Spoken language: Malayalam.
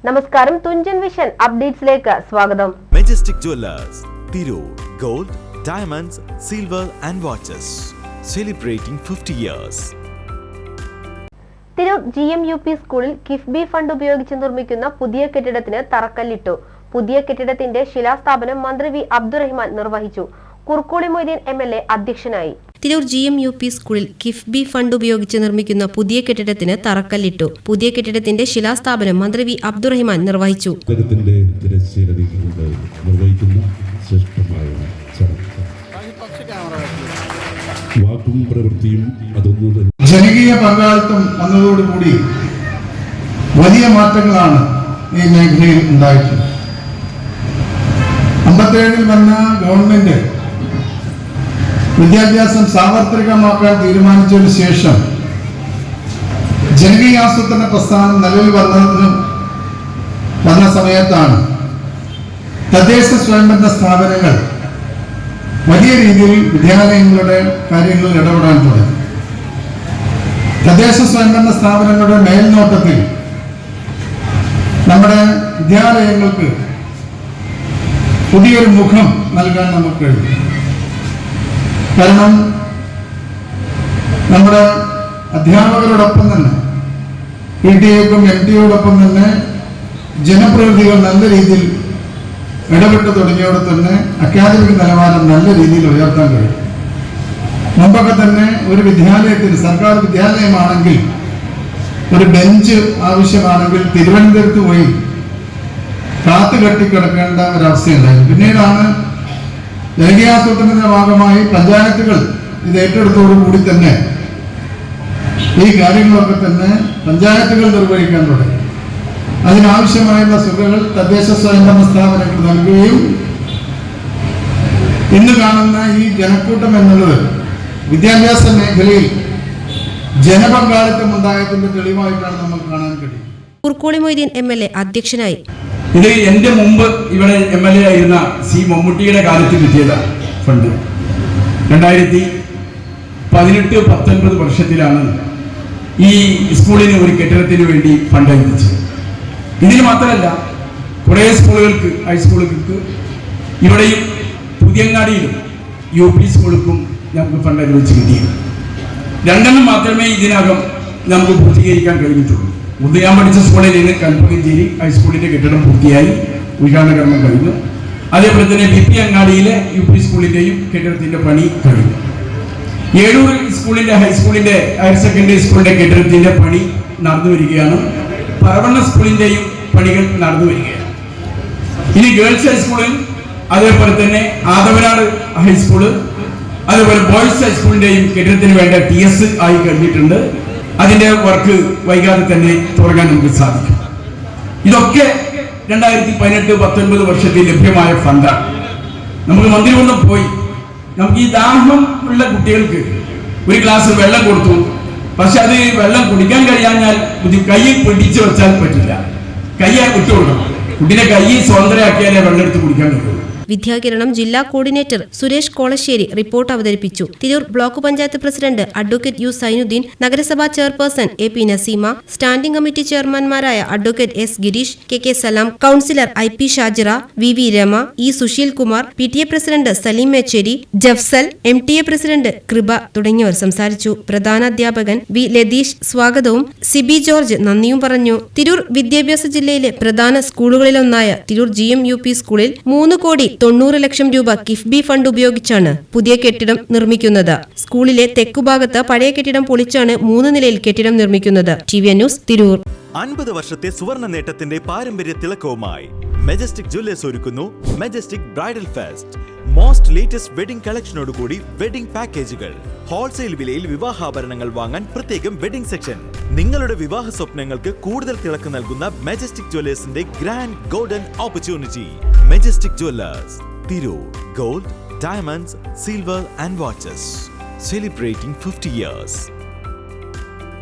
നമസ്കാരം, തുഞ്ചൻ വിഷൻ അപ്ഡേറ്റ്സിലേക്ക് സ്വാഗതം. Majestic jewellers, Tirur. Gold, diamonds, silver and watches. Celebrating 50 years. Tirur GMUP സ്കൂളിൽ കിഫ്ബി ഫണ്ട് ഉപയോഗിച്ച് നിർമ്മിക്കുന്ന പുതിയ കെട്ടിടത്തിന് തറക്കല്ലിട്ടു. പുതിയ കെട്ടിടത്തിന്റെ ശിലാസ്ഥാപനം മന്ത്രി വി അബ്ദുറഹിമാൻ നിർവഹിച്ചു. കുർക്കോളി മൊയ്തീൻ MLA അധ്യക്ഷനായി. തിരൂർ GMUP സ്കൂളിൽ കിഫ്ബി ഫണ്ട് ഉപയോഗിച്ച് നിർമ്മിക്കുന്ന പുതിയ കെട്ടിടത്തിന് തറക്കല്ലിട്ടു. പുതിയ കെട്ടിടത്തിന്റെ ശിലാസ്ഥാപനം മന്ത്രി വി അബ്ദുറഹിമാൻ നിർവഹിച്ചു. വാക്കും പ്രവൃത്തിയും അതൊന്നും ജനകീയ പങ്കാളിത്തം വന്നതോടുകൂടി വലിയ മാറ്റങ്ങളാണ് ഈ മേഖലയിൽ ഉണ്ടായിട്ടുള്ളത്. 57 വന്ന ഗവൺമെന്റ് വിദ്യാഭ്യാസം സാർവത്രികമാക്കാൻ തീരുമാനിച്ചതിനു ശേഷം ജനകീയാസൂത്രണ പ്രസ്ഥാനം നിലവിൽ വന്ന സമയത്താണ് തദ്ദേശ സ്വയംഭരണ സ്ഥാപനങ്ങൾ വലിയ രീതിയിൽ വിദ്യാലയങ്ങളുടെ കാര്യങ്ങളിൽ ഇടപെടാൻ തുടങ്ങി. തദ്ദേശ സ്വയംഭരണ സ്ഥാപനങ്ങളുടെ മേൽനോട്ടത്തിൽ നമ്മുടെ വിദ്യാലയങ്ങൾക്ക് പുതിയൊരു മുഖം നൽകാൻ നമുക്ക് കഴിയും. കാരണം നമ്മുടെ അധ്യാപകരോടൊപ്പം തന്നെ PTA-ക്കും MT-യോടൊപ്പം തന്നെ ജനപ്രതിനിധികൾ നല്ല രീതിയിൽ ഇടപെട്ട് തുടങ്ങിയോടെ തന്നെ അക്കാദമിക് നിലവാരം നല്ല രീതിയിൽ ഉയർത്താൻ കഴിയും. മുമ്പൊക്കെ തന്നെ ഒരു വിദ്യാലയത്തിന്, സർക്കാർ വിദ്യാലയമാണെങ്കിൽ ഒരു ബെഞ്ച് ആവശ്യമാണെങ്കിൽ തിരുവനന്തപുരത്ത് പോയി കാത്തു കെട്ടിക്കിടക്കേണ്ട ഒരവസ്ഥയുണ്ടായിരുന്നു. പിന്നീടാണ് ജനകീയാസൂത്രണത്തിന്റെ ഭാഗമായി പഞ്ചായത്തുകൾ ഇത് ഏറ്റെടുത്തോടുകൂടി തന്നെ ഈ കാര്യങ്ങളൊക്കെ തന്നെ പഞ്ചായത്തുകൾ നിർവഹിക്കാൻ തുടങ്ങി. അതിനാവശ്യമായുള്ള തുകകൾ തദ്ദേശ സ്വയംഭരണ സ്ഥാപനങ്ങൾ നൽകുകയും ഇന്ന് കാണുന്ന ഈ ജനക്കൂട്ടം എന്നുള്ളത് വിദ്യാഭ്യാസ മേഖലയിൽ ജനപങ്കാളിത്തം ഉണ്ടായതിന്റെ തെളിവായിട്ടാണ് നമുക്ക് കാണാൻ കഴിയും. കുർക്കോളി മൊയ്തീൻ MLA അധ്യക്ഷനായി. ഇത് എന്റെ മുമ്പ് ഇവിടെ MLA ആയിരുന്ന C മമ്മൂട്ടിയുടെ കാലത്ത് കിട്ടിയതാണ് ഫണ്ട്. 2018-19 വർഷത്തിലാണ് ഈ സ്കൂളിന് ഒരു കെട്ടിടത്തിന് വേണ്ടി ഫണ്ട് അനുവദിച്ചത്. ഇതിന് മാത്രമല്ല, കുറേ സ്കൂളുകൾക്ക്, ഹൈസ്കൂളുകൾക്ക്, ഇവിടെയും പുതിയങ്ങാടിയിലും UP സ്കൂളുകൾക്കും നമുക്ക് ഫണ്ട് അനുവദിച്ച് കിട്ടിയത്. 2 മാത്രമേ ഇതിനകം നമുക്ക് പൂർത്തീകരിക്കാൻ കഴിഞ്ഞിട്ടുള്ളൂ. ഒന്ന് ഞാൻ പഠിച്ച സ്കൂളിൽ നിന്ന് കൽപ്പകഞ്ചേരി ഹൈസ്കൂളിന്റെ കെട്ടിടം പൂർത്തിയായി, ഉദ്ഘാടന കർമ്മം കഴിഞ്ഞു. അതേപോലെ തന്നെ BP അങ്ങാടിയിലെ UP സ്കൂളിന്റെയും കെട്ടിടത്തിന്റെ പണി കഴിഞ്ഞു. ഏഴൂർ സ്കൂളിന്റെ ഹൈസ്കൂളിന്റെ ഹയർ സെക്കൻഡറി സ്കൂളിന്റെ കെട്ടിടത്തിന്റെ പണി നടന്നു വരികയാണ്. പറവണ്ണ സ്കൂളിന്റെയും പണികൾ നടന്നു വരികയാണ്. ഇനി ഗേൾസ് ഹൈസ്കൂളിൽ, അതേപോലെ തന്നെ ആദവനാട് ഹൈസ്കൂള്, അതേപോലെ ബോയ്സ് ഹൈസ്കൂളിന്റെയും കെട്ടിടത്തിന് വേണ്ട TS ആയി കഴിഞ്ഞിട്ടുണ്ട്. അതിന്റെ വർക്ക് വൈകാതെ തന്നെ തുടങ്ങാൻ നമുക്ക് സാധിക്കും. ഇതൊക്കെ 2018-19 വർഷത്തിൽ ലഭ്യമായ ഫണ്ടാണ്. നമുക്ക് മന്ത്രി ഒന്ന് പോയി നമുക്ക് ഈ ദാഹം ഉള്ള കുട്ടികൾക്ക് ഒരു ഗ്ലാസ് വെള്ളം കൊടുത്തു. പക്ഷെ അത് വെള്ളം കുടിക്കാൻ കഴിയാഞ്ഞാൽ കയ്യിൽ പിടിച്ചു വെച്ചാൽ പറ്റില്ല, കയ്യെ വിട്ടുകൊടുക്കണം. കുട്ടിനെ കൈ സ്വതന്ത്രയാക്കിയാലേ വെള്ളം എടുത്ത് കുടിക്കാൻ കഴിയുള്ളൂ. വിദ്യാകിരണം ജില്ലാ കോർഡിനേറ്റർ സുരേഷ് കോളശ്ശേരി റിപ്പോർട്ട് അവതരിപ്പിച്ചു. Tirur block panchayat president advocate U Zainuddin, നഗരസഭാ chairperson AP Naseema, standing committee ചെയർമാൻമാരായ advocate S Girish, KK Salam, councillor IP Shajira, VV Rama, E Susheel Kumar, PTA president Saleem Mecheri, Jafsal, MTA president Kripa തുടങ്ങിയവർ സംസാരിച്ചു. പ്രധാന അധ്യാപകൻ V ലതീഷ് സ്വാഗതവും സിബി ജോർജ് നന്ദിയും പറഞ്ഞു. തിരൂർ വിദ്യാഭ്യാസ ജില്ലയിലെ പ്രധാന സ്കൂളുകളിലൊന്നായ തിരൂർ GMUP സ്കൂളിൽ 3,90 ലക്ഷം രൂപ കിഫ്ബി ഫണ്ട് ഉപയോഗിച്ചാണ് പുതിയ കെട്ടിടം നിർമ്മിക്കുന്നത്. സ്കൂളിലെ തെക്കുഭാഗത്ത് പഴയ കെട്ടിടം പൊളിച്ചാണ് 3 നിലയിൽ കെട്ടിടം നിർമ്മിക്കുന്നത്. TVN news, Tirur. 50 വർഷത്തെ സുവർണ നേട്ടത്തിന്റെ പാരമ്പര്യ തിളക്കവുമായി മെജസ്റ്റിക് ജുവല്ലേഴ്സ് ഒരുക്കുന്നു majestic bridal fest. Most latest wedding കളക്ഷനോടുകൂടി വെഡിംഗ് പാക്കേജുകൾ. ഹോൾസെയിൽ വിലയിൽ വിവാഹാഭരണങ്ങൾ വാങ്ങാൻ പ്രത്യേകം വെഡിംഗ് സെക്ഷൻ. നിങ്ങളുടെ വിവാഹ സ്വപ്നങ്ങൾക്ക് കൂടുതൽ തിളക്കം നൽകുന്ന മെജസ്റ്റിക് ജുവല്ലേഴ്സിന്റെ grand golden opportunity. Majestic jewellers, Tirur. Gold, diamonds, silver and watches. Celebrating 50 years.